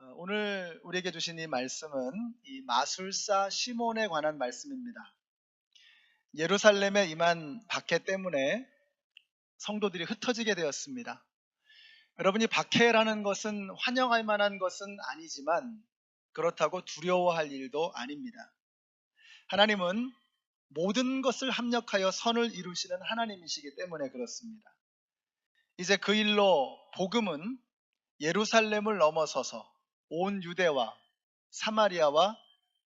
오늘 우리에게 주신 이 말씀은 이 마술사 시몬에 관한 말씀입니다. 예루살렘에 임한 박해 때문에 성도들이 흩어지게 되었습니다. 여러분이 박해라는 것은 환영할 만한 것은 아니지만 그렇다고 두려워할 일도 아닙니다. 하나님은 모든 것을 합력하여 선을 이루시는 하나님이시기 때문에 그렇습니다. 이제 그 일로 복음은 예루살렘을 넘어서서 온 유대와 사마리아와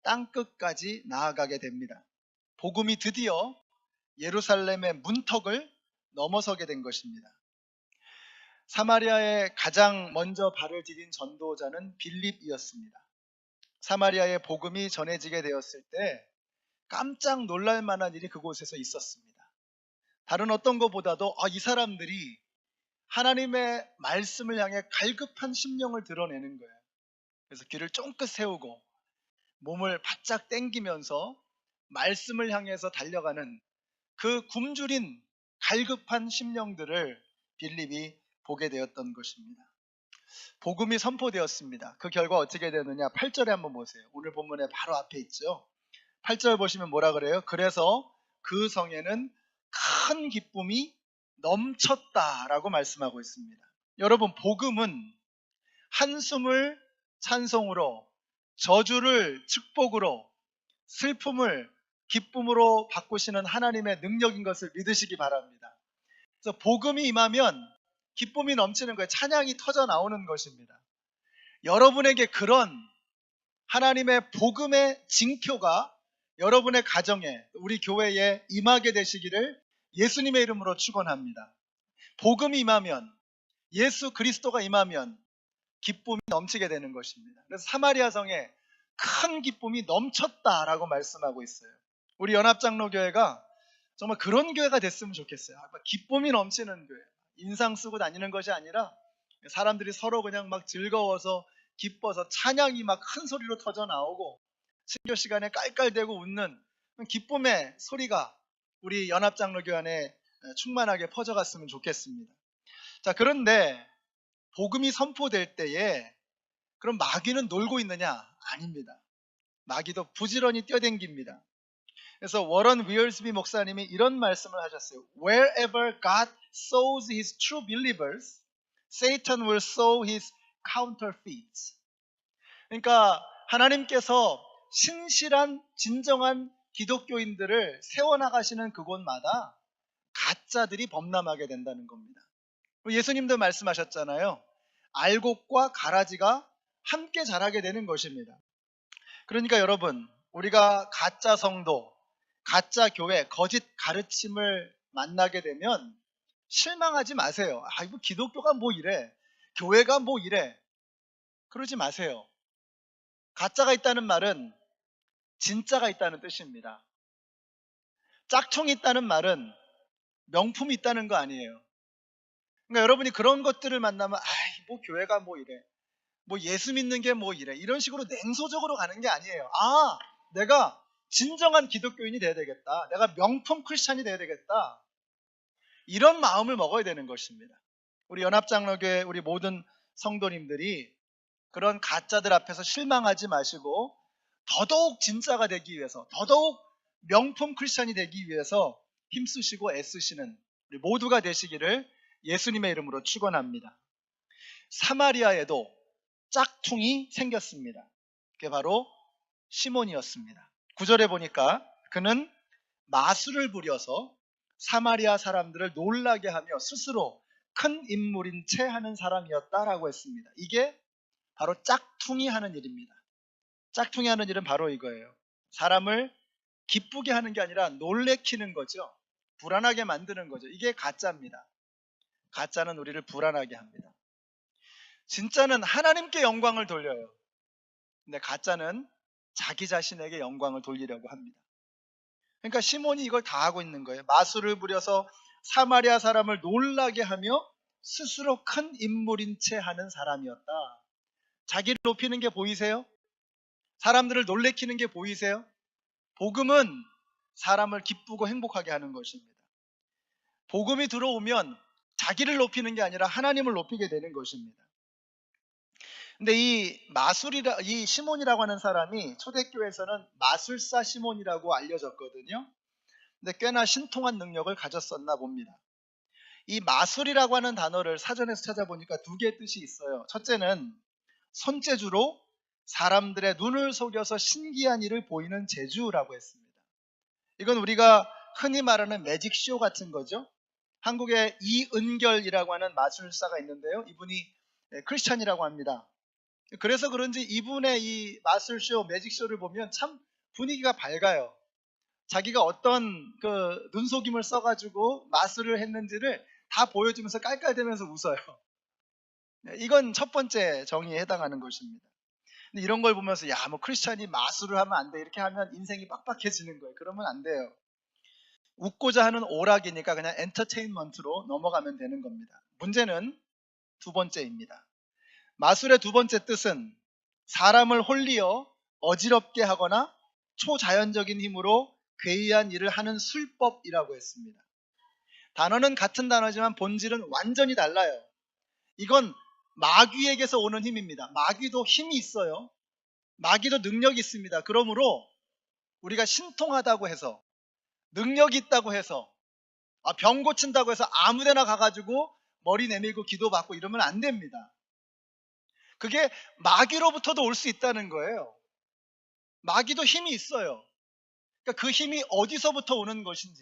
땅끝까지 나아가게 됩니다. 복음이 드디어 예루살렘의 문턱을 넘어서게 된 것입니다. 사마리아에 가장 먼저 발을 디딘 전도자는 빌립이었습니다. 사마리아의 복음이 전해지게 되었을 때 깜짝 놀랄 만한 일이 그곳에서 있었습니다. 다른 어떤 것보다도 이 사람들이 하나님의 말씀을 향해 갈급한 심령을 드러내는 거예요. 그래서 귀를 쫑긋 세우고 몸을 바짝 당기면서 말씀을 향해서 달려가는 그 굶주린 갈급한 심령들을 빌립이 보게 되었던 것입니다. 복음이 선포되었습니다. 그 결과 어떻게 되느냐? 8절에 한번 보세요. 오늘 본문에 바로 앞에 있죠. 8절 보시면 뭐라 그래요? 그래서 그 성에는 큰 기쁨이 넘쳤다라고 말씀하고 있습니다. 여러분, 복음은 한숨을 찬송으로, 저주를 축복으로, 슬픔을 기쁨으로 바꾸시는 하나님의 능력인 것을 믿으시기 바랍니다. 그래서 복음이 임하면 기쁨이 넘치는 거예요. 찬양이 터져 나오는 것입니다. 여러분에게 그런 하나님의 복음의 징표가 여러분의 가정에, 우리 교회에 임하게 되시기를 예수님의 이름으로 축원합니다. 복음이 임하면, 예수 그리스도가 임하면 기쁨이 넘치게 되는 것입니다. 그래서 사마리아 성에 큰 기쁨이 넘쳤다라고 말씀하고 있어요. 우리 연합장로교회가 정말 그런 교회가 됐으면 좋겠어요. 기쁨이 넘치는 교회. 인상 쓰고 다니는 것이 아니라 사람들이 서로 그냥 막 즐거워서 기뻐서 찬양이 막 큰 소리로 터져 나오고 신교 시간에 깔깔대고 웃는 기쁨의 소리가 우리 연합장로교회 안에 충만하게 퍼져갔으면 좋겠습니다. 자, 그런데 복음이 선포될 때에 그럼 마귀는 놀고 있느냐? 아닙니다. 마귀도 부지런히 뛰어댕깁니다. 그래서 워런 위얼스비 목사님이 이런 말씀을 하셨어요. Wherever God sows his true believers, Satan will sow his counterfeits. 그러니까 하나님께서 신실한 진정한 기독교인들을 세워나가시는 그곳마다 가짜들이 범람하게 된다는 겁니다. 예수님도 말씀하셨잖아요. 알곡과 가라지가 함께 자라게 되는 것입니다. 그러니까 여러분, 우리가 가짜 성도, 가짜 교회, 거짓 가르침을 만나게 되면 실망하지 마세요. 이거 기독교가 뭐 이래, 교회가 뭐 이래, 그러지 마세요. 가짜가 있다는 말은 진짜가 있다는 뜻입니다. 짝퉁이 있다는 말은 명품이 있다는 거 아니에요. 그러니까 여러분이 그런 것들을 만나면 뭐 교회가 뭐 이래, 뭐 예수 믿는 게 뭐 이래, 이런 식으로 냉소적으로 가는 게 아니에요. 내가 진정한 기독교인이 돼야 되겠다, 내가 명품 크리스찬이 돼야 되겠다, 이런 마음을 먹어야 되는 것입니다. 우리 연합장로교회 우리 모든 성도님들이 그런 가짜들 앞에서 실망하지 마시고 더더욱 진짜가 되기 위해서, 더더욱 명품 크리스찬이 되기 위해서 힘쓰시고 애쓰시는 우리 모두가 되시기를 예수님의 이름으로 축원합니다. 사마리아에도 짝퉁이 생겼습니다. 그게 바로 시몬이었습니다. 9절에 보니까 그는 마술을 부려서 사마리아 사람들을 놀라게 하며 스스로 큰 인물인 채 하는 사람이었다라고 했습니다. 이게 바로 짝퉁이 하는 일입니다. 짝퉁이 하는 일은 바로 이거예요. 사람을 기쁘게 하는 게 아니라 놀래키는 거죠. 불안하게 만드는 거죠. 이게 가짜입니다. 가짜는 우리를 불안하게 합니다. 진짜는 하나님께 영광을 돌려요. 근데 가짜는 자기 자신에게 영광을 돌리려고 합니다. 그러니까 시몬이 이걸 다 하고 있는 거예요. 마술을 부려서 사마리아 사람을 놀라게 하며 스스로 큰 인물인 채 하는 사람이었다. 자기를 높이는 게 보이세요? 사람들을 놀래키는 게 보이세요? 복음은 사람을 기쁘고 행복하게 하는 것입니다. 복음이 들어오면 자기를 높이는 게 아니라 하나님을 높이게 되는 것입니다. 근데 이 시몬이라고 하는 사람이 초대교회에서는 마술사 시몬이라고 알려졌거든요. 근데 꽤나 신통한 능력을 가졌었나 봅니다. 이 마술이라고 하는 단어를 사전에서 찾아보니까 두 개의 뜻이 있어요. 첫째는 손재주로 사람들의 눈을 속여서 신기한 일을 보이는 재주라고 했습니다. 이건 우리가 흔히 말하는 매직쇼 같은 거죠. 한국에 이은결이라고 하는 마술사가 있는데요. 이분이 크리스찬이라고 합니다. 그래서 그런지 이분의 이 마술쇼, 매직쇼를 보면 참 분위기가 밝아요. 자기가 어떤 그 눈속임을 써가지고 마술을 했는지를 다 보여주면서 깔깔대면서 웃어요. 이건 첫 번째 정의에 해당하는 것입니다. 근데 이런 걸 보면서 야, 뭐 크리스찬이 마술을 하면 안 돼. 이렇게 하면 인생이 빡빡해지는 거예요. 그러면 안 돼요. 웃고자 하는 오락이니까 그냥 엔터테인먼트로 넘어가면 되는 겁니다. 문제는 두 번째입니다. 마술의 두 번째 뜻은 사람을 홀리어 어지럽게 하거나 초자연적인 힘으로 괴이한 일을 하는 술법이라고 했습니다. 단어는 같은 단어지만 본질은 완전히 달라요. 이건 마귀에게서 오는 힘입니다. 마귀도 힘이 있어요. 마귀도 능력이 있습니다. 그러므로 우리가 신통하다고 해서, 능력이 있다고 해서, 병 고친다고 해서 아무데나 가가지고 머리 내밀고 기도받고 이러면 안 됩니다. 그게 마귀로부터도 올 수 있다는 거예요. 마귀도 힘이 있어요. 그러니까 그 힘이 어디서부터 오는 것인지,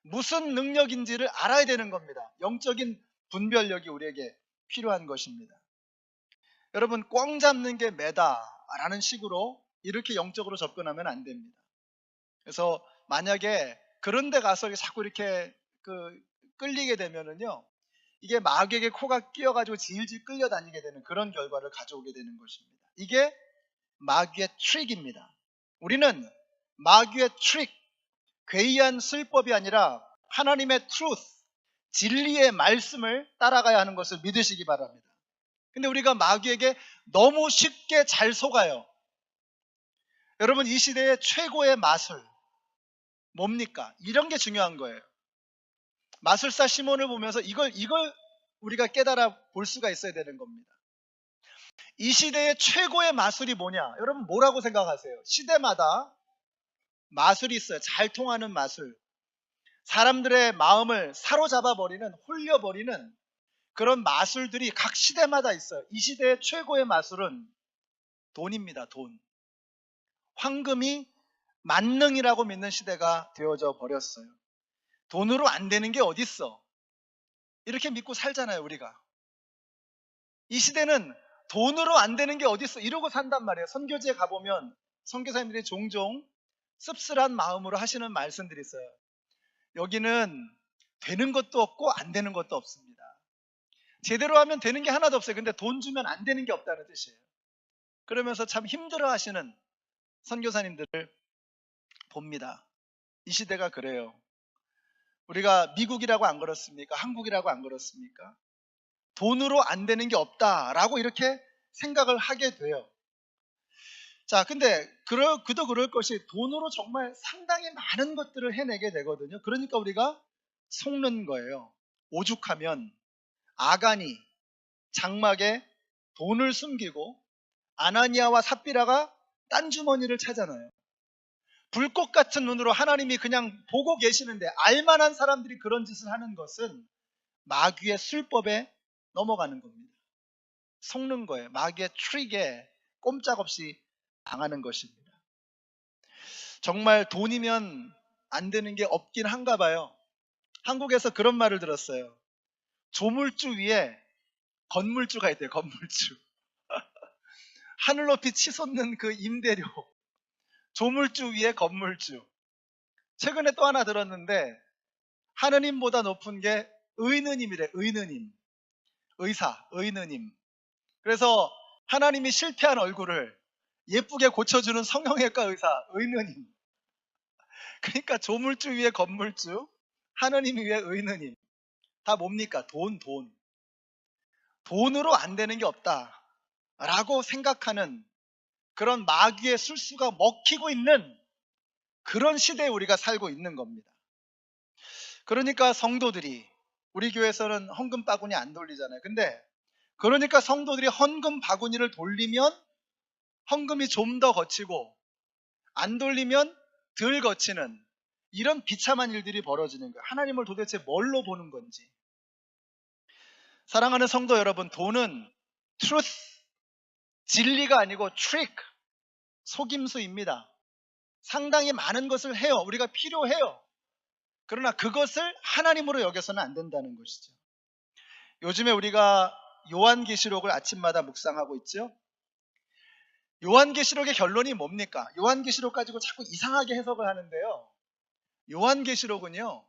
무슨 능력인지를 알아야 되는 겁니다. 영적인 분별력이 우리에게 필요한 것입니다. 여러분, 꽝 잡는 게 매다라는 식으로 이렇게 영적으로 접근하면 안 됩니다. 그래서 만약에 그런 데 가서 자꾸 이렇게 끌리게 되면은요, 이게 마귀에게 코가 끼어가지고 질질 끌려다니게 되는 그런 결과를 가져오게 되는 것입니다. 이게 마귀의 트릭입니다. 우리는 마귀의 트릭, 괴이한 술법이 아니라 하나님의 truth, 진리의 말씀을 따라가야 하는 것을 믿으시기 바랍니다. 근데 우리가 마귀에게 너무 쉽게 잘 속아요. 여러분, 이 시대의 최고의 마술 뭡니까? 이런 게 중요한 거예요. 마술사 시몬을 보면서 이걸 우리가 깨달아 볼 수가 있어야 되는 겁니다. 이 시대의 최고의 마술이 뭐냐? 여러분, 뭐라고 생각하세요? 시대마다 마술이 있어요. 잘 통하는 마술. 사람들의 마음을 사로잡아 버리는, 홀려 버리는 그런 마술들이 각 시대마다 있어요. 이 시대의 최고의 마술은 돈입니다. 돈. 황금이 만능이라고 믿는 시대가 되어져 버렸어요. 돈으로 안 되는 게 어딨어? 이렇게 믿고 살잖아요, 우리가. 이 시대는 돈으로 안 되는 게 어딨어? 이러고 산단 말이에요. 선교지에 가보면 선교사님들이 종종 씁쓸한 마음으로 하시는 말씀들이 있어요. 여기는 되는 것도 없고 안 되는 것도 없습니다. 제대로 하면 되는 게 하나도 없어요. 근데 돈 주면 안 되는 게 없다는 뜻이에요. 그러면서 참 힘들어 하시는 선교사님들을 봅니다. 이 시대가 그래요. 우리가 미국이라고 안 그렇습니까? 한국이라고 안 그렇습니까? 돈으로 안 되는 게 없다라고 이렇게 생각을 하게 돼요. 자, 근데 그도 그럴 것이 돈으로 정말 상당히 많은 것들을 해내게 되거든요. 그러니까 우리가 속는 거예요. 오죽하면 아간이 장막에 돈을 숨기고 아나니아와 삽비라가 딴 주머니를 찾아놔요. 불꽃 같은 눈으로 하나님이 그냥 보고 계시는데 알만한 사람들이 그런 짓을 하는 것은 마귀의 술법에 넘어가는 겁니다. 속는 거예요. 마귀의 트릭에 꼼짝없이 당하는 것입니다. 정말 돈이면 안 되는 게 없긴 한가 봐요. 한국에서 그런 말을 들었어요. 조물주 위에 건물주가 있대요. 건물주. 하늘 높이 치솟는 그 임대료. 조물주 위에 건물주. 최근에 또 하나 들었는데 하느님보다 높은 게 의느님이래. 의느님. 의사, 의느님. 그래서 하나님이 실패한 얼굴을 예쁘게 고쳐주는 성형외과 의사, 의느님. 그러니까 조물주 위에 건물주, 하느님 위에 의느님. 다 뭡니까? 돈. 돈으로 안 되는 게 없다 라고 생각하는 그런 마귀의 술수가 먹히고 있는 그런 시대에 우리가 살고 있는 겁니다. 그러니까 성도들이, 우리 교회에서는 헌금 바구니 안 돌리잖아요. 근데 그러니까 성도들이 헌금 바구니를 돌리면 헌금이 좀 더 거치고 안 돌리면 덜 거치는 이런 비참한 일들이 벌어지는 거예요. 하나님을 도대체 뭘로 보는 건지. 사랑하는 성도 여러분, 돈은 truth, 진리가 아니고 trick, 속임수입니다. 상당히 많은 것을 해요. 우리가 필요해요. 그러나 그것을 하나님으로 여겨서는 안 된다는 것이죠. 요즘에 우리가 요한계시록을 아침마다 묵상하고 있죠. 요한계시록의 결론이 뭡니까? 요한계시록 가지고 자꾸 이상하게 해석을 하는데요. 요한계시록은요,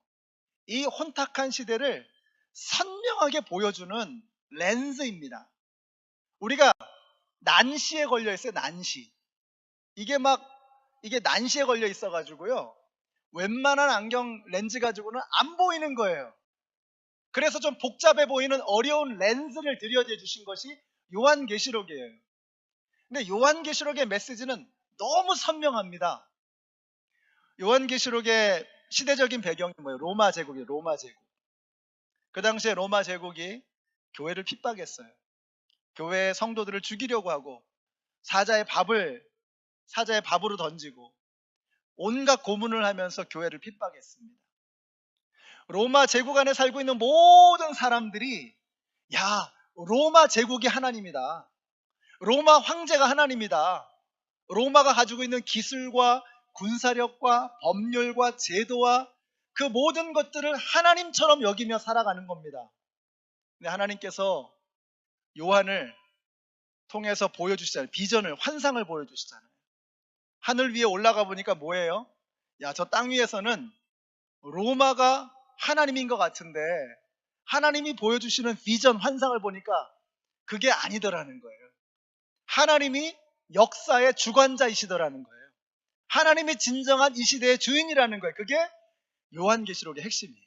이 혼탁한 시대를 선명하게 보여주는 렌즈입니다. 우리가 난시에 걸려 있어요. 난시. 이게 난시에 걸려 있어 가지고요, 웬만한 안경 렌즈 가지고는 안 보이는 거예요. 그래서 좀 복잡해 보이는 어려운 렌즈를 들여대 주신 것이 요한계시록이에요. 근데 요한계시록의 메시지는 너무 선명합니다. 요한계시록의 시대적인 배경이 뭐예요? 로마 제국이에요. 로마 제국. 그 당시에 로마 제국이 교회를 핍박했어요. 교회의 성도들을 죽이려고 하고 사자의 밥으로 던지고 온갖 고문을 하면서 교회를 핍박했습니다. 로마 제국 안에 살고 있는 모든 사람들이, 야, 로마 제국이 하나님이다. 로마 황제가 하나님이다. 로마가 가지고 있는 기술과 군사력과 법률과 제도와 그 모든 것들을 하나님처럼 여기며 살아가는 겁니다. 근데 하나님께서 요한을 통해서 보여주시잖아요. 비전을, 환상을 보여주시잖아요. 하늘 위에 올라가 보니까 뭐예요? 야, 저 땅 위에서는 로마가 하나님인 것 같은데 하나님이 보여주시는 비전, 환상을 보니까 그게 아니더라는 거예요. 하나님이 역사의 주관자이시더라는 거예요. 하나님이 진정한 이 시대의 주인이라는 거예요. 그게 요한계시록의 핵심이에요.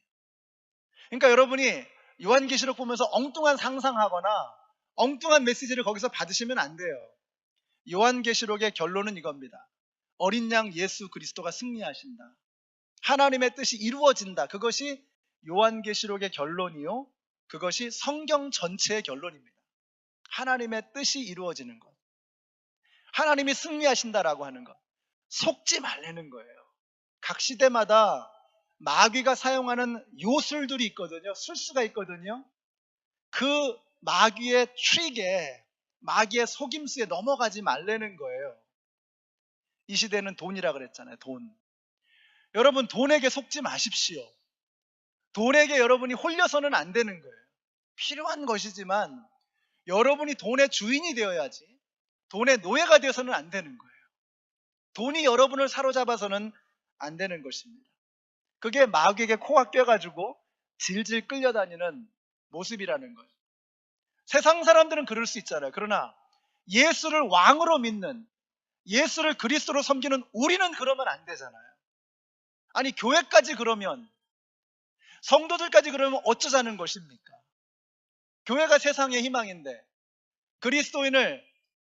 그러니까 여러분이 요한계시록 보면서 엉뚱한 상상하거나 엉뚱한 메시지를 거기서 받으시면 안 돼요. 요한계시록의 결론은 이겁니다. 어린 양 예수 그리스도가 승리하신다. 하나님의 뜻이 이루어진다. 그것이 요한계시록의 결론이요, 그것이 성경 전체의 결론입니다. 하나님의 뜻이 이루어지는 것, 하나님이 승리하신다라고 하는 것, 속지 말라는 거예요. 각 시대마다 마귀가 사용하는 요술들이 있거든요. 술수가 있거든요. 그 마귀의 트릭에, 마귀의 속임수에 넘어가지 말라는 거예요. 이 시대는 돈이라 그랬잖아요. 돈. 여러분, 돈에게 속지 마십시오. 돈에게 여러분이 홀려서는 안 되는 거예요. 필요한 것이지만 여러분이 돈의 주인이 되어야지 돈의 노예가 되어서는 안 되는 거예요. 돈이 여러분을 사로잡아서는 안 되는 것입니다. 그게 마귀에게 코가 껴가지고 질질 끌려다니는 모습이라는 거예요. 세상 사람들은 그럴 수 있잖아요. 그러나 예수를 왕으로 믿는, 예수를 그리스도로 섬기는 우리는 그러면 안 되잖아요. 아니, 교회까지 그러면, 성도들까지 그러면 어쩌자는 것입니까? 교회가 세상의 희망인데 그리스도인을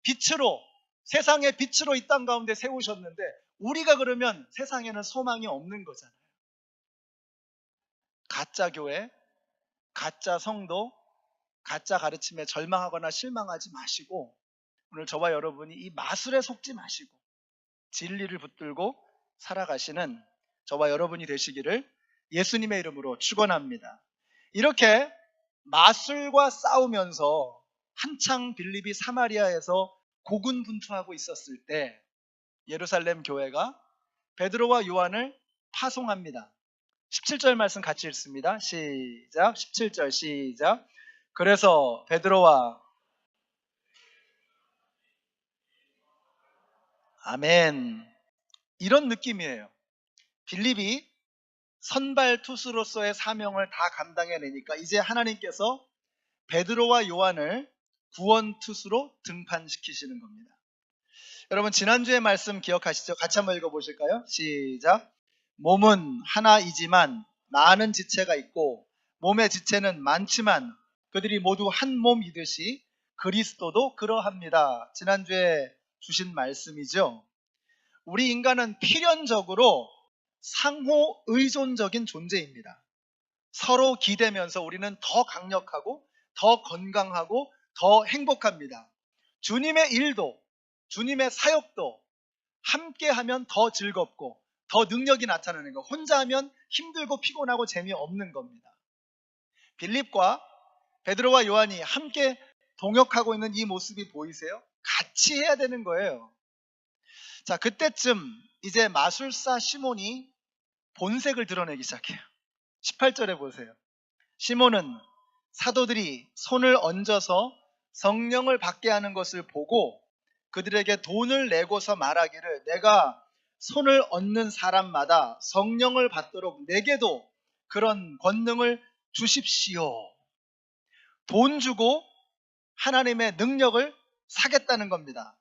빛으로, 세상의 빛으로 이 땅 가운데 세우셨는데 우리가 그러면 세상에는 소망이 없는 거잖아요. 가짜 교회, 가짜 성도, 가짜 가르침에 절망하거나 실망하지 마시고, 오늘 저와 여러분이 이 마술에 속지 마시고 진리를 붙들고 살아가시는 저와 여러분이 되시기를 예수님의 이름으로 축원합니다. 이렇게 마술과 싸우면서 한창 빌립이 사마리아에서 고군분투하고 있었을 때 예루살렘 교회가 베드로와 요한을 파송합니다. 17절 말씀 같이 읽습니다. 시작. 17절 시작. 그래서 베드로와, 아멘, 이런 느낌이에요. 빌립이 선발 투수로서의 사명을 다 감당해내니까 이제 하나님께서 베드로와 요한을 구원 투수로 등판시키시는 겁니다. 여러분, 지난주의 말씀 기억하시죠? 같이 한번 읽어보실까요? 시작. 몸은 하나이지만 많은 지체가 있고 몸의 지체는 많지만 그들이 모두 한 몸이듯이 그리스도도 그러합니다. 지난주에 주신 말씀이죠. 우리 인간은 필연적으로 상호 의존적인 존재입니다. 서로 기대면서 우리는 더 강력하고 더 건강하고 더 행복합니다. 주님의 일도, 주님의 사역도 함께 하면 더 즐겁고 더 능력이 나타나는 거. 혼자 하면 힘들고 피곤하고 재미없는 겁니다. 빌립과 베드로와 요한이 함께 동역하고 있는 이 모습이 보이세요? 같이 해야 되는 거예요. 자, 그때쯤 이제 마술사 시몬이 본색을 드러내기 시작해요. 18절에 보세요. 시몬은 사도들이 손을 얹어서 성령을 받게 하는 것을 보고 그들에게 돈을 내고서 말하기를, 내가 손을 얹는 사람마다 성령을 받도록 내게도 그런 권능을 주십시오. 돈 주고 하나님의 능력을 사겠다는 겁니다.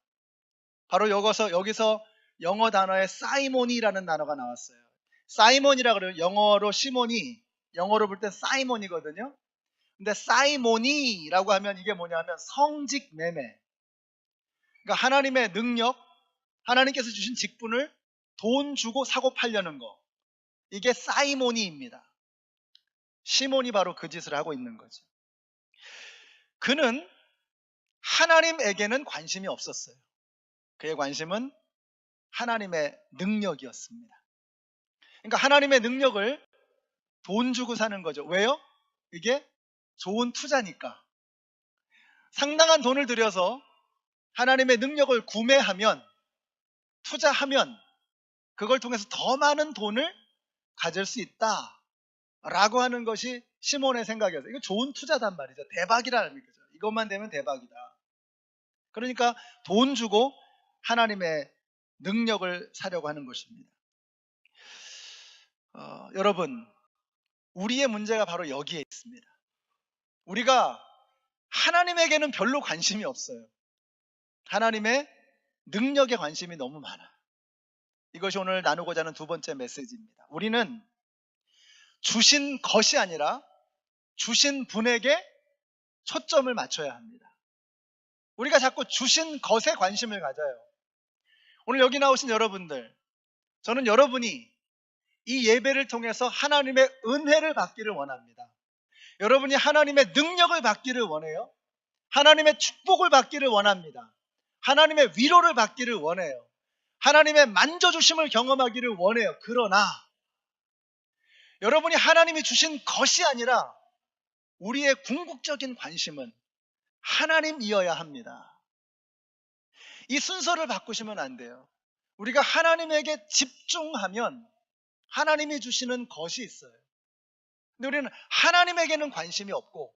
바로 여기서 영어 단어에 사이몬이라는 단어가 나왔어요. 사이몬이라 그래요. 영어로 시몬이, 영어로 볼 때 사이몬이거든요. 근데 사이모니라고 하면 이게 뭐냐면 성직 매매. 그러니까 하나님의 능력, 하나님께서 주신 직분을 돈 주고 사고 팔려는 거. 이게 사이모니입니다. 시몬이 바로 그 짓을 하고 있는 거죠. 그는 하나님에게는 관심이 없었어요. 그의 관심은 하나님의 능력이었습니다. 그러니까 하나님의 능력을 돈 주고 사는 거죠. 왜요? 이게 좋은 투자니까. 상당한 돈을 들여서 하나님의 능력을 구매하면, 투자하면 그걸 통해서 더 많은 돈을 가질 수 있다 라고 하는 것이 시몬의 생각이었어요. 이거 좋은 투자단 말이죠. 대박이라는 얘기죠. 이것만 되면 대박이다. 그러니까 돈 주고 하나님의 능력을 사려고 하는 것입니다. 여러분, 우리의 문제가 바로 여기에 있습니다. 우리가 하나님에게는 별로 관심이 없어요. 하나님의 능력에 관심이 너무 많아요. 이것이 오늘 나누고자 하는 두 번째 메시지입니다. 우리는 주신 것이 아니라 주신 분에게 초점을 맞춰야 합니다. 우리가 자꾸 주신 것에 관심을 가져요. 오늘 여기 나오신 여러분들, 저는 여러분이 이 예배를 통해서 하나님의 은혜를 받기를 원합니다. 여러분이 하나님의 능력을 받기를 원해요. 하나님의 축복을 받기를 원합니다. 하나님의 위로를 받기를 원해요. 하나님의 만져주심을 경험하기를 원해요. 그러나 여러분이 하나님이 주신 것이 아니라 우리의 궁극적인 관심은 하나님이어야 합니다. 이 순서를 바꾸시면 안 돼요. 우리가 하나님에게 집중하면 하나님이 주시는 것이 있어요. 근데 우리는 하나님에게는 관심이 없고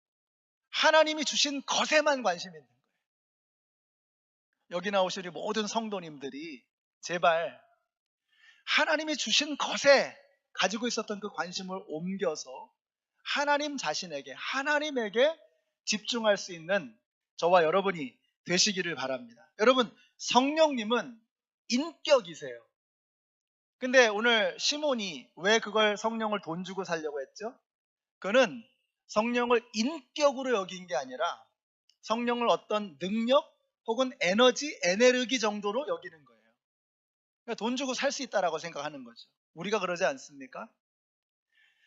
하나님이 주신 것에만 관심이 있는 거예요. 여기 나오신 우리 모든 성도님들이 제발 하나님이 주신 것에 가지고 있었던 그 관심을 옮겨서 하나님 자신에게, 하나님에게 집중할 수 있는 저와 여러분이 되시기를 바랍니다. 여러분, 성령님은 인격이세요. 근데 오늘 시몬이 왜 그걸 성령을 돈 주고 살려고 했죠? 그는 성령을 인격으로 여긴 게 아니라 성령을 어떤 능력 혹은 에너지 정도로 여기는 거예요. 그러니까 돈 주고 살 수 있다라고 생각하는 거죠. 우리가 그러지 않습니까?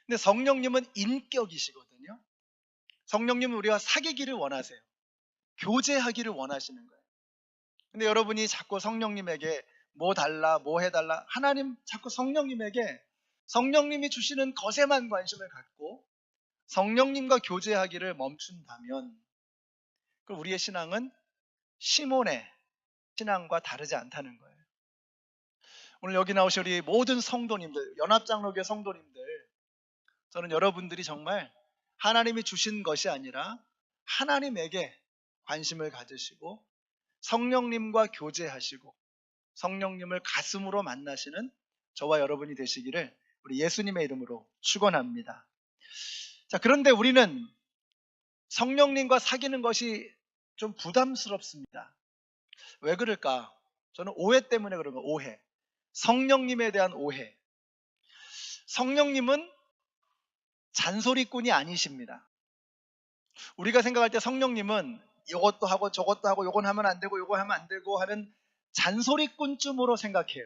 근데 성령님은 인격이시거든요. 성령님은 우리가 사귀기를 원하세요. 교제하기를 원하시는 거예요. 근데 여러분이 자꾸 성령님에게 뭐 달라, 뭐 해달라, 하나님 자꾸 성령님에게 성령님이 주시는 것에만 관심을 갖고 성령님과 교제하기를 멈춘다면 그럼 우리의 신앙은 시몬의 신앙과 다르지 않다는 거예요. 오늘 여기 나오신 우리 모든 성도님들, 연합장로교회 성도님들, 저는 여러분들이 정말 하나님이 주신 것이 아니라 하나님에게 관심을 가지시고 성령님과 교제하시고 성령님을 가슴으로 만나시는 저와 여러분이 되시기를 우리 예수님의 이름으로 축원합니다. 자, 그런데 우리는 성령님과 사귀는 것이 좀 부담스럽습니다. 왜 그럴까? 저는 오해 때문에 그런 거예요. 오해. 성령님에 대한 오해. 성령님은 잔소리꾼이 아니십니다. 우리가 생각할 때 성령님은 이것도 하고 저것도 하고 요건 하면 안 되고 요거 하면 안 되고 하는 잔소리꾼쯤으로 생각해요.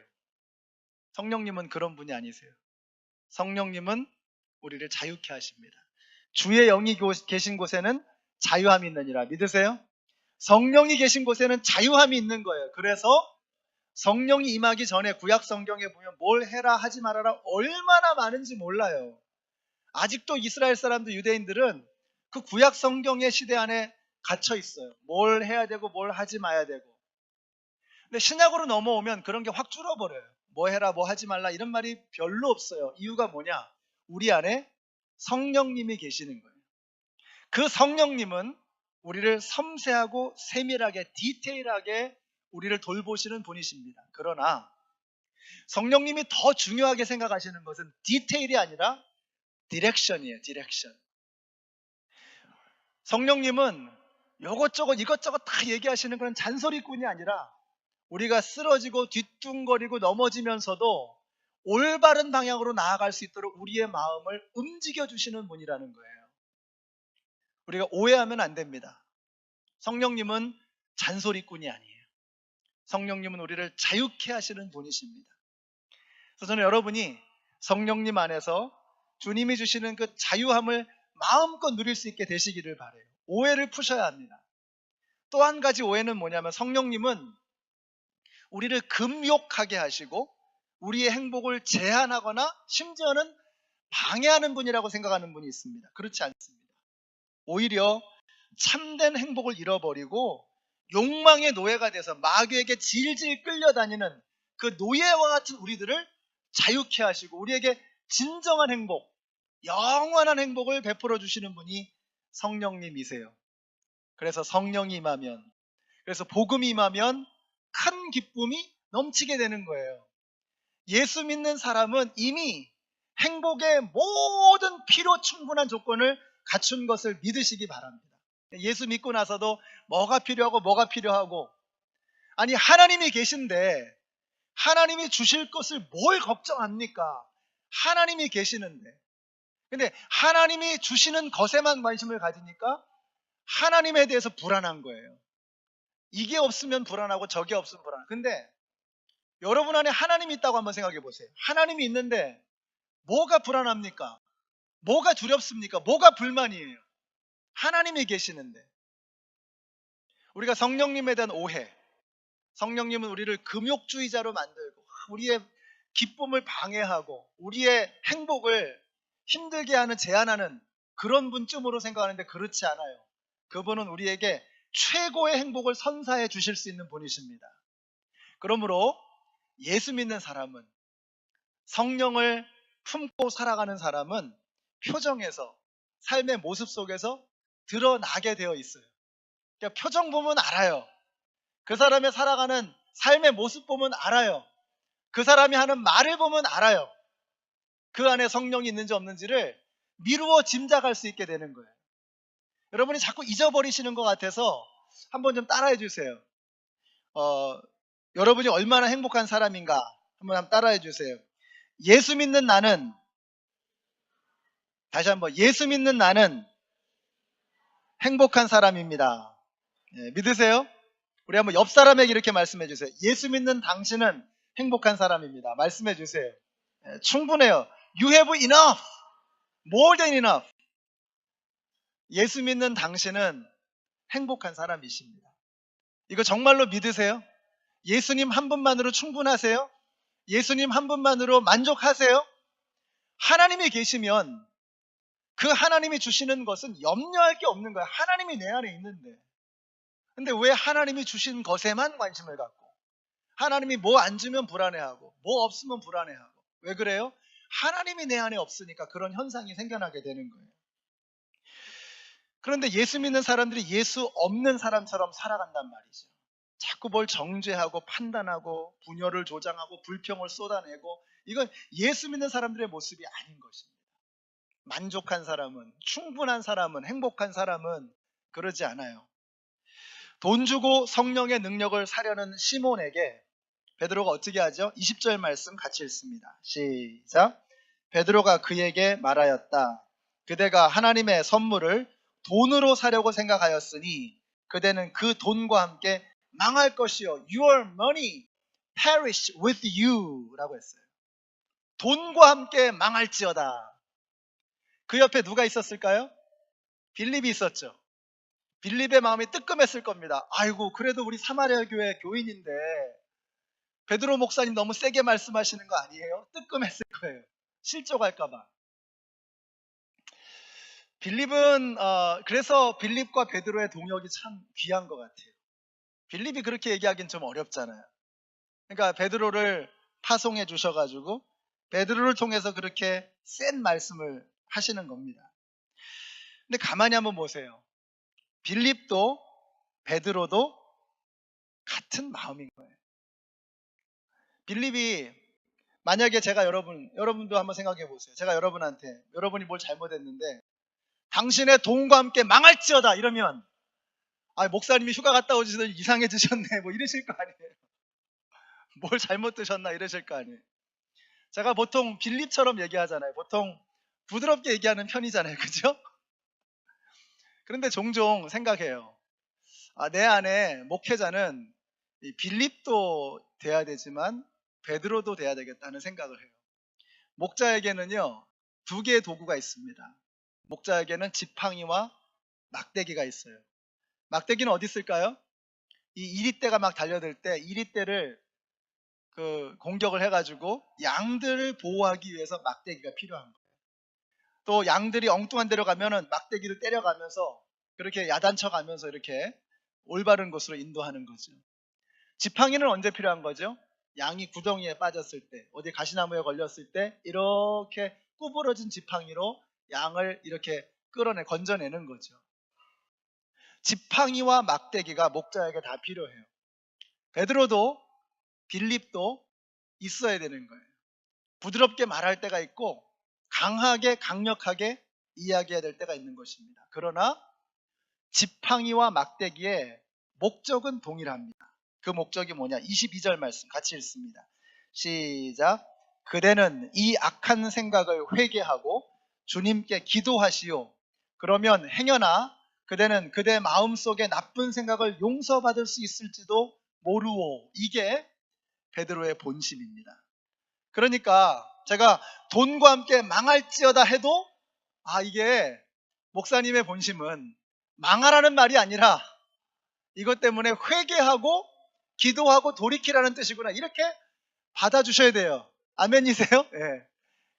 성령님은 그런 분이 아니세요. 성령님은 우리를 자유케 하십니다. 주의 영이 계신 곳에는 자유함이 있느니라. 믿으세요? 성령이 계신 곳에는 자유함이 있는 거예요. 그래서 성령이 임하기 전에 구약 성경에 보면 뭘 해라 하지 말아라 얼마나 많은지 몰라요. 아직도 이스라엘 사람들, 유대인들은 그 구약 성경의 시대 안에 갇혀 있어요. 뭘 해야 되고 뭘 하지 마야 되고. 근데 신약으로 넘어오면 그런 게 확 줄어버려요. 뭐 해라 뭐 하지 말라 이런 말이 별로 없어요. 이유가 뭐냐? 우리 안에 성령님이 계시는 거예요. 그 성령님은 우리를 섬세하고 세밀하게 디테일하게 우리를 돌보시는 분이십니다. 그러나 성령님이 더 중요하게 생각하시는 것은 디테일이 아니라 디렉션이에요. 디렉션. 성령님은 이것저것 다 얘기하시는 그런 잔소리꾼이 아니라 우리가 쓰러지고 뒤뚱거리고 넘어지면서도 올바른 방향으로 나아갈 수 있도록 우리의 마음을 움직여 주시는 분이라는 거예요. 우리가 오해하면 안 됩니다. 성령님은 잔소리꾼이 아니에요. 성령님은 우리를 자유케 하시는 분이십니다. 그래서 저는 여러분이 성령님 안에서 주님이 주시는 그 자유함을 마음껏 누릴 수 있게 되시기를 바라요. 오해를 푸셔야 합니다. 또 한 가지 오해는 뭐냐면 성령님은 우리를 금욕하게 하시고 우리의 행복을 제한하거나 심지어는 방해하는 분이라고 생각하는 분이 있습니다. 그렇지 않습니다. 오히려 참된 행복을 잃어버리고 욕망의 노예가 돼서 마귀에게 질질 끌려다니는 그 노예와 같은 우리들을 자유케 하시고 우리에게 진정한 행복, 영원한 행복을 베풀어 주시는 분이 성령님이세요. 그래서 성령이 임하면, 그래서 복음이 임하면 큰 기쁨이 넘치게 되는 거예요. 예수 믿는 사람은 이미 행복의 모든 필요 충분한 조건을 갖춘 것을 믿으시기 바랍니다. 예수 믿고 나서도 뭐가 필요하고 아니 하나님이 계신데 하나님이 주실 것을 뭘 걱정합니까? 하나님이 계시는데. 근데 하나님이 주시는 것에만 관심을 가지니까 하나님에 대해서 불안한 거예요. 이게 없으면 불안하고 저게 없으면 불안하고. 근데 여러분 안에 하나님이 있다고 한번 생각해 보세요. 하나님이 있는데 뭐가 불안합니까? 뭐가 두렵습니까? 뭐가 불만이에요? 하나님이 계시는데. 우리가 성령님에 대한 오해, 성령님은 우리를 금욕주의자로 만들고 우리의 기쁨을 방해하고 우리의 행복을 힘들게 하는, 제한하는 그런 분쯤으로 생각하는데 그렇지 않아요. 그분은 우리에게 최고의 행복을 선사해 주실 수 있는 분이십니다. 그러므로 예수 믿는 사람은, 성령을 품고 살아가는 사람은 표정에서, 삶의 모습 속에서 드러나게 되어 있어요. 그러니까 표정 보면 알아요. 그 사람의 살아가는 삶의 모습 보면 알아요. 그 사람이 하는 말을 보면 알아요. 그 안에 성령이 있는지 없는지를 미루어 짐작할 수 있게 되는 거예요. 여러분이 자꾸 잊어버리시는 것 같아서 한번 좀 따라해 주세요. 여러분이 얼마나 행복한 사람인가 한번 따라해 주세요. 예수 믿는 나는, 다시 한번, 예수 믿는 나는 행복한 사람입니다. 믿으세요? 우리 한번 옆 사람에게 이렇게 말씀해 주세요. 예수 믿는 당신은 행복한 사람입니다. 말씀해 주세요. 충분해요. You have enough. More than enough. 예수 믿는 당신은 행복한 사람이십니다. 이거 정말로 믿으세요? 예수님 한 분만으로 충분하세요? 예수님 한 분만으로 만족하세요? 하나님이 계시면 그 하나님이 주시는 것은 염려할 게 없는 거예요. 하나님이 내 안에 있는데. 근데 왜 하나님이 주신 것에만 관심을 갖고, 하나님이 뭐 안 주면 불안해하고 뭐 없으면 불안해하고. 왜 그래요? 하나님이 내 안에 없으니까 그런 현상이 생겨나게 되는 거예요. 그런데 예수 믿는 사람들이 예수 없는 사람처럼 살아간단 말이죠. 자꾸 뭘 정죄하고 판단하고 분열을 조장하고 불평을 쏟아내고, 이건 예수 믿는 사람들의 모습이 아닌 것입니다. 만족한 사람은, 충분한 사람은, 행복한 사람은 그러지 않아요. 돈 주고 성령의 능력을 사려는 시몬에게 베드로가 어떻게 하죠? 20절 말씀 같이 읽습니다. 시작. 베드로가 그에게 말하였다. 그대가 하나님의 선물을 돈으로 사려고 생각하였으니 그대는 그 돈과 함께 망할 것이요. Your money perish with you 라고 했어요. 돈과 함께 망할지어다. 그 옆에 누가 있었을까요? 빌립이 있었죠. 빌립의 마음이 뜨끔했을 겁니다. 아이고, 그래도 우리 사마리아 교회 교인인데 베드로 목사님 너무 세게 말씀하시는 거 아니에요? 뜨끔했을 거예요. 실족할까 봐. 빌립은 그래서 빌립과 베드로의 동역이 참 귀한 것 같아요. 빌립이 그렇게 얘기하기는 좀 어렵잖아요. 그러니까 베드로를 파송해 주셔가지고 베드로를 통해서 그렇게 센 말씀을 하시는 겁니다. 근데 가만히 한번 보세요. 빌립도 베드로도 같은 마음인 거예요. 빌립이 만약에 제가 여러분도 한번 생각해 보세요. 제가 여러분한테 여러분이 뭘 잘못했는데 당신의 도움과 함께 망할지어다 이러면 목사님이 휴가 갔다 오시더니 이상해지셨네 뭐 이러실 거 아니에요. 뭘 잘못 드셨나 이러실 거 아니에요. 제가 보통 빌립처럼 얘기하잖아요. 보통 부드럽게 얘기하는 편이잖아요. 그죠? 그런데 종종 생각해요. 내 안에 목회자는 이 빌립도 돼야 되지만 베드로도 돼야 되겠다는 생각을 해요. 목자에게는요, 두 개의 도구가 있습니다. 목자에게는 지팡이와 막대기가 있어요. 막대기는 어디 있을까요? 이 이리떼가 막 달려들 때 이리떼를 공격을 해가지고 양들을 보호하기 위해서 막대기가 필요한 거예요. 또 양들이 엉뚱한 데로 가면은 막대기를 때려가면서 그렇게 야단쳐 가면서 이렇게 올바른 곳으로 인도하는 거죠. 지팡이는 언제 필요한 거죠? 양이 구덩이에 빠졌을 때, 어디 가시나무에 걸렸을 때 이렇게 구부러진 지팡이로 양을 이렇게 건져내는 거죠. 지팡이와 막대기가 목자에게 다 필요해요. 베드로도 빌립도 있어야 되는 거예요. 부드럽게 말할 때가 있고 강하게 강력하게 이야기해야 될 때가 있는 것입니다. 그러나 지팡이와 막대기의 목적은 동일합니다. 그 목적이 뭐냐? 22절 말씀 같이 읽습니다. 시작. 그대는 이 악한 생각을 회개하고 주님께 기도하시오. 그러면 행여나 그대는 그대 마음속에 나쁜 생각을 용서받을 수 있을지도 모르오. 이게 베드로의 본심입니다. 그러니까 제가 돈과 함께 망할지어다 해도 이게 목사님의 본심은 망하라는 말이 아니라 이것 때문에 회개하고 기도하고 돌이키라는 뜻이구나. 이렇게 받아주셔야 돼요. 아멘이세요? 네.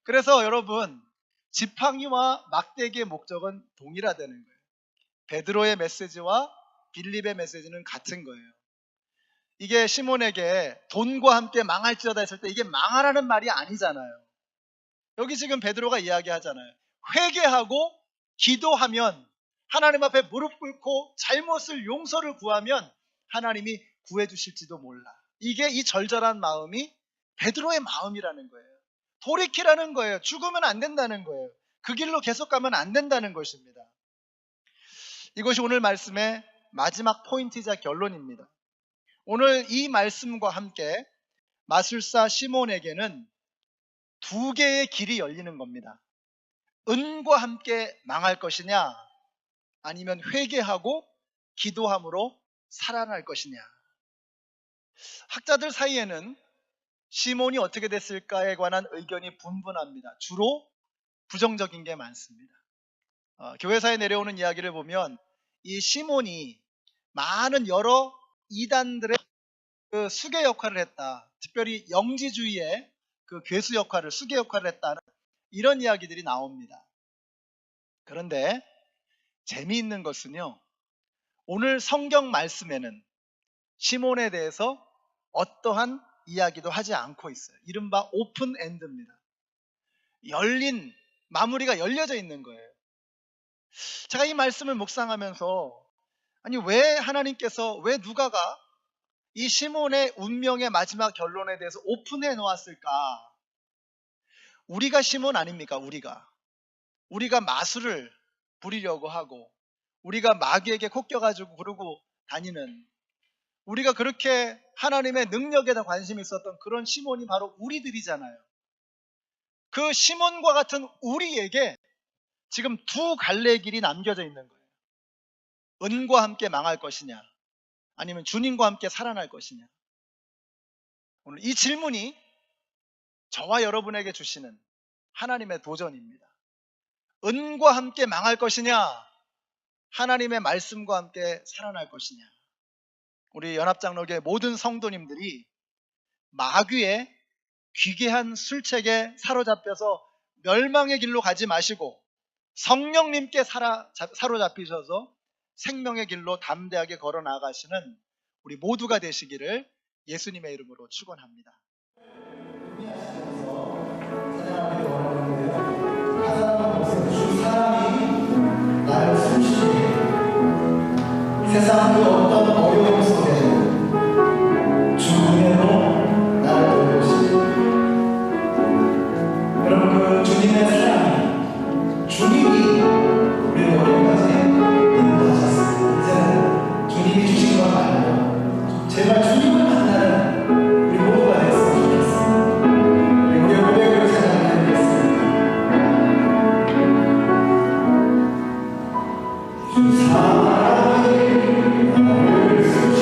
그래서 여러분, 지팡이와 막대기의 목적은 동일하다는 거예요. 베드로의 메시지와 빌립의 메시지는 같은 거예요. 이게 시몬에게 돈과 함께 망할지어다 했을 때 이게 망하라는 말이 아니잖아요. 여기 지금 베드로가 이야기하잖아요. 회개하고 기도하면 하나님 앞에 무릎 꿇고 잘못을 용서를 구하면 하나님이 구해 주실지도 몰라. 이게 이 절절한 마음이 베드로의 마음이라는 거예요. 돌이키라는 거예요. 죽으면 안 된다는 거예요. 그 길로 계속 가면 안 된다는 것입니다. 이것이 오늘 말씀의 마지막 포인트이자 결론입니다. 오늘 이 말씀과 함께 마술사 시몬에게는 두 개의 길이 열리는 겁니다. 은과 함께 망할 것이냐, 아니면 회개하고 기도함으로 살아날 것이냐. 학자들 사이에는 시몬이 어떻게 됐을까에 관한 의견이 분분합니다. 주로 부정적인 게 많습니다. 교회사에 내려오는 이야기를 보면 이 시몬이 많은 여러 이단들의 그 수괴 역할을 했다. 특별히 영지주의의 그 괴수 역할을, 수괴 역할을 했다는 이런 이야기들이 나옵니다. 그런데 재미있는 것은요, 오늘 성경 말씀에는 시몬에 대해서 어떠한 이야기도 하지 않고 있어요. 이른바 오픈 엔드입니다. 마무리가 열려져 있는 거예요. 제가 이 말씀을 묵상하면서 왜 하나님께서, 왜 누가가 이 시몬의 운명의 마지막 결론에 대해서 오픈해 놓았을까? 우리가 시몬 아닙니까? 우리가 마술을 부리려고 하고 우리가 마귀에게 콧겨가지고 그러고 다니는, 우리가 그렇게 하나님의 능력에 다 관심이 있었던 그런 시몬이 바로 우리들이잖아요. 그 시몬과 같은 우리에게 지금 두 갈래의 길이 남겨져 있는 거예요. 은과 함께 망할 것이냐, 아니면 주님과 함께 살아날 것이냐. 오늘 이 질문이 저와 여러분에게 주시는 하나님의 도전입니다. 은과 함께 망할 것이냐, 하나님의 말씀과 함께 살아날 것이냐? 우리 연합장로교회 모든 성도님들이 마귀의 귀괴한 술책에 사로잡혀서 멸망의 길로 가지 마시고 성령님께 사로잡히셔서 생명의 길로 담대하게 걸어 나가시는 우리 모두가 되시기를 예수님의 이름으로 축원합니다. 세상 그 어떤 어려움 속에 주님으로 나를 돌보시고, 여러분 그 주님의 사랑이 주님이 우리를 어려움까지 인도하셨습니다. 이제는 주님이 주신 것 말고 제발 주님을 만나는 우리 모두가 됐으면 좋겠습니다. 우리 고백으로 찬양하겠습니다. 주 사랑이 나를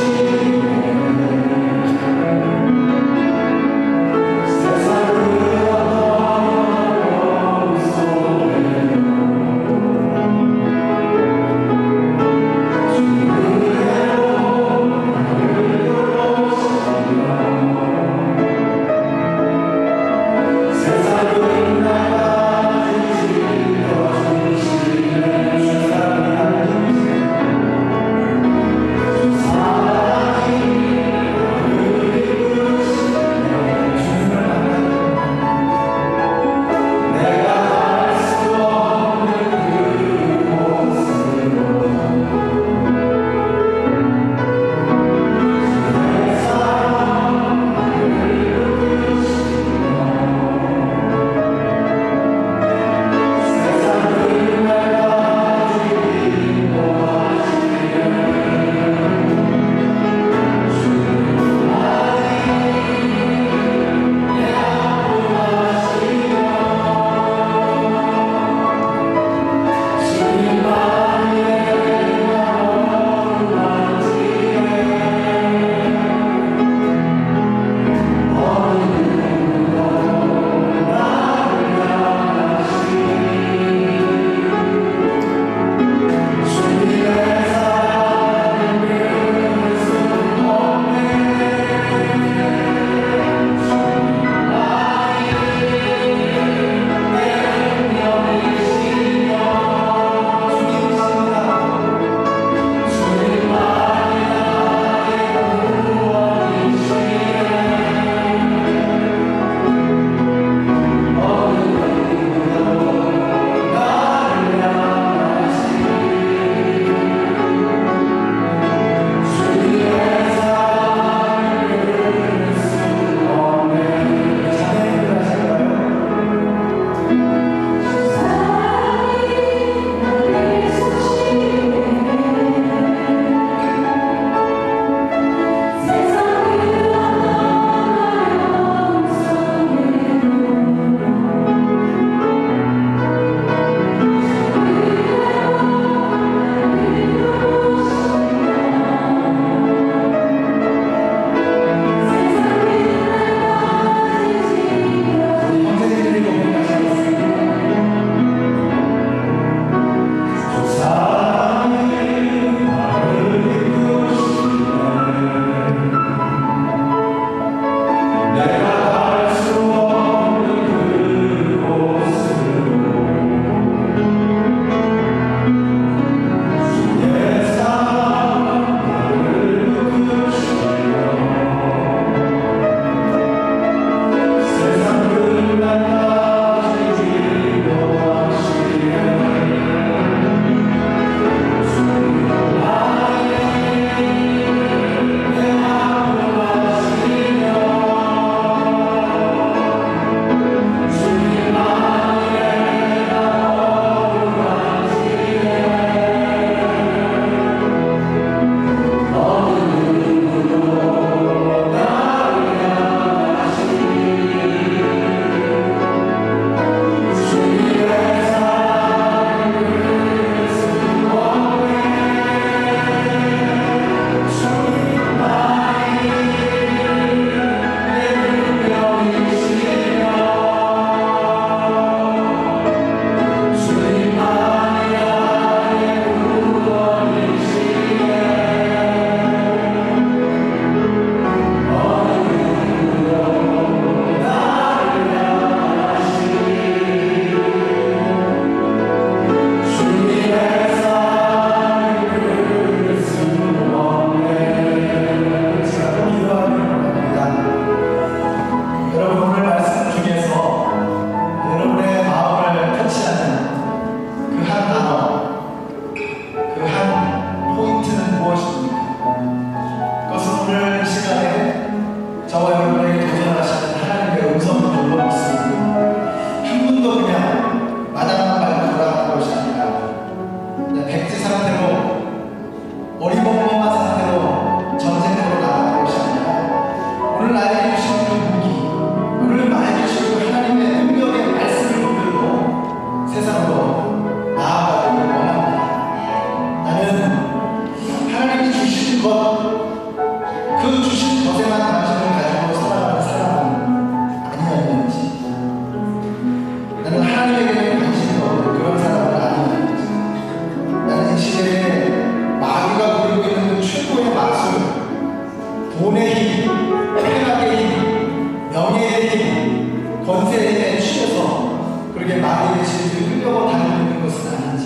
끌려고 다니는 것은 아닌지,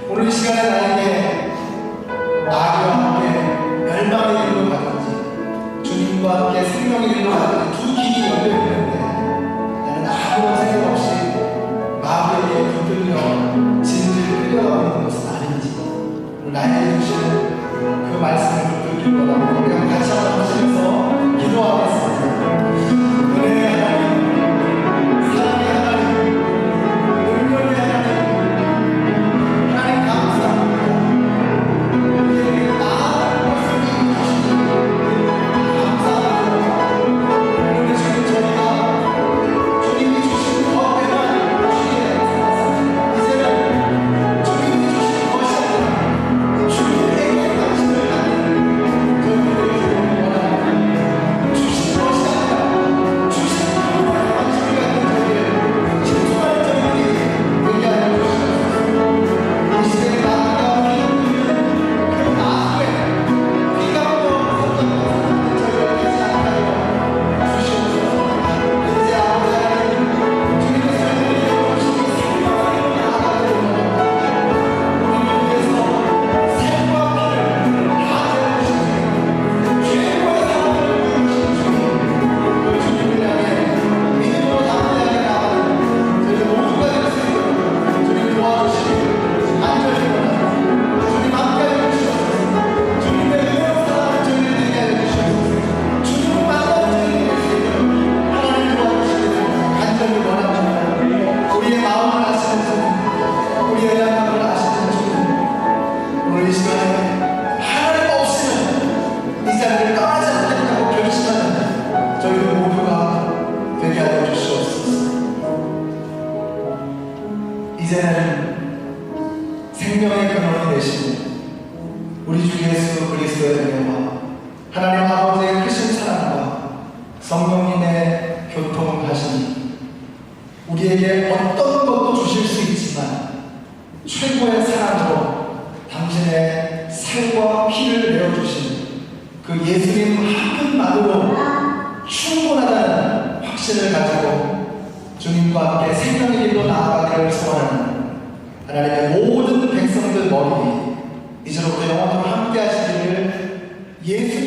오늘 이 시간에 나에게 나귀와 함께 멸망의 길로 가든지 주님과 함께 생명의 길로 가든지 두 길이 열려 있는데 나는 아무런 생각 없이 마귀에게 붙들려 진리를 끌려가고 있는 것은 아닌지, 오늘 나에게 주시는 그 말씀을 붙들길 원합니다. 우리가 같이 한번 하시면서 기도하겠습니다. 은혜의 하나님, 사랑의 하나님, 능력의 하나님, 하나님 감사합니다. 우리에게 나아갈 것을 이루시니 감사합니다. 오늘 지금 저희가 주님이 주신 거에만 주시에 살았습니다. 이제는 주님이 주신 것이 아니라 주님에게 당신을 갖는 저희들에게 원합니다. 주신 것이 아니라 주신 그분의 당신을 갖는 저희를 집중하는 저희들이 되게 하여 주시옵소서. 이 시대에 나아가 그 나후에 비가 오며 섰던 것을 저희가 되지 않게 하여 주시옵소서. 이제 아버지 하나님, 주님의 저희들이 여러분이 생명을 나아가기를 원합니다. 우리를 위해서 생과 피를 다 내어주시니 최고의 사랑을 보여주신 주님, 그 주님을 향해 믿음으로 담대하게 나아가는 저희 모두가 될 수 있도록 주님 도와주시길 간절히 원합니다. 주님 함께하여 주시옵소서. 주님의 은혜로 사랑을 저희를 되게 하여 주시옵소서. 주님을 만나는 저희들이 될 수 있도록 하나님 도와주시기를 간절히 원합니다. 우리의 마음을 아시는 주님, 우리의 양심을 아시는 주님, 오늘 이 시간에 하나님 없이는 이 자리를 떠나지 않겠다고 결심하는 저희들 모두가 되게 하여 주시옵소서. 이제는 생명의 근원이 되시는 우리 주 예수 그리스도의 은혜와 하나님 아버지의 크신 사랑과 성령님의 교통하심이 우리에게 어떤 것도 주실 수 있지만 최고의 사랑으로 당신의 살과 피를 내어주신 그 예수님 한 분만으로 충분하다는 확신을 가지고 주님과 함께 생명의 길로 나아가기를 소원하는 하나님의 모든 백성들 머리 위 이제로부터 영원토록 함께 하시기를 예수님